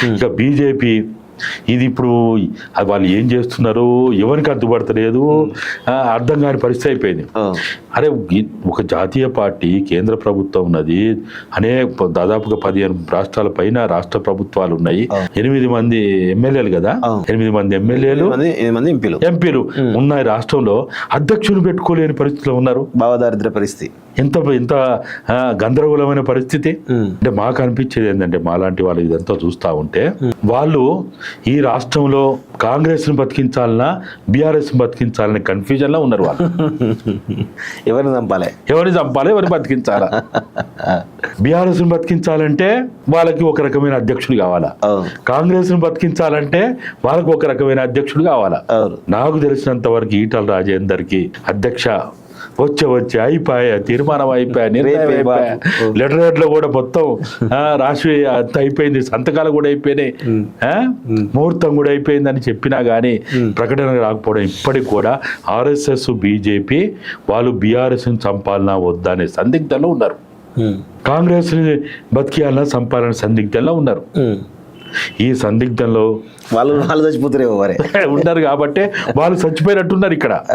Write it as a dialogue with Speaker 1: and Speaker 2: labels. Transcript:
Speaker 1: ఇక బీజేపీ ఇది ఇప్పుడు వాళ్ళు ఏం చేస్తున్నారు ఎవరికి అడ్డుపడతలేదు, అర్థం కాని పరిస్థితి అయిపోయింది. అరే ఒక జాతీయ పార్టీ కేంద్ర ప్రభుత్వం ఉన్నది, దాదాపుగా 15 రాష్ట్రాల పైన రాష్ట్ర ప్రభుత్వాలు ఉన్నాయి, 8 మంది ఎమ్మెల్యేలు కదా, 8 మంది ఎమ్మెల్యేలు ఎంపీలు ఉన్నాయి రాష్ట్రంలో. అధ్యక్షులు పెట్టుకోలేని పరిస్థితిలో ఉన్నారు.
Speaker 2: భావదారిద్ర పరిస్థితి,
Speaker 1: ఎంత గందరగోళమైన పరిస్థితి. అంటే మాకు అనిపించేది ఏంటంటే, మాలాంటి వాళ్ళు ఇదంతా చూస్తూ ఉంటే, వాళ్ళు ఈ రాష్ట్రంలో కాంగ్రెస్ ని బతికించాలన్నా బీఆర్ఎస్ ని బతికించాలనే కన్ఫ్యూజన్ లో ఉన్నారు వాళ్ళు.
Speaker 2: ఎవరిని చంపాలి,
Speaker 1: ఎవరిని బతికించాలా? బీఆర్ఎస్ ని బతికించాలంటే వాళ్ళకి ఒక రకమైన అధ్యక్షుడు కావాలా, కాంగ్రెస్ ని బతికించాలంటే వాళ్ళకి ఒక రకమైన అధ్యక్షుడు కావాలా. నాకు తెలిసినంత వరకు ఈటల రాజేందర్ కి అధ్యక్ష వచ్చి అయిపోయా, తీర్మానం అయిపోయా, నిర్ణయం అయిపోయా, లెటర్ లో కూడా మొత్తం రాసి అయిపోయింది, సంతకాలు కూడా అయిపోయినాయి, ముహూర్తం కూడా అయిపోయిందని చెప్పినా గానీ ప్రకటన రాకపోవడం ఇప్పటికి కూడా ఆర్ఎస్ఎస్ బీజేపీ వాళ్ళు బీఆర్ఎస్ ని చంపాలన్నా వద్దా అనే సందిగ్ధంలో ఉన్నారు, కాంగ్రెస్ ని బతికియాలన్నా చంపాలనే సందిగ్ధంలో ఉన్నారు. ఈ సందిగ్ధంలో
Speaker 2: వాళ్ళు చచ్చిపోతారేమో
Speaker 1: ఉన్నారు కాబట్టి వాళ్ళు చచ్చిపోయినట్టున్నారు ఇక్కడ.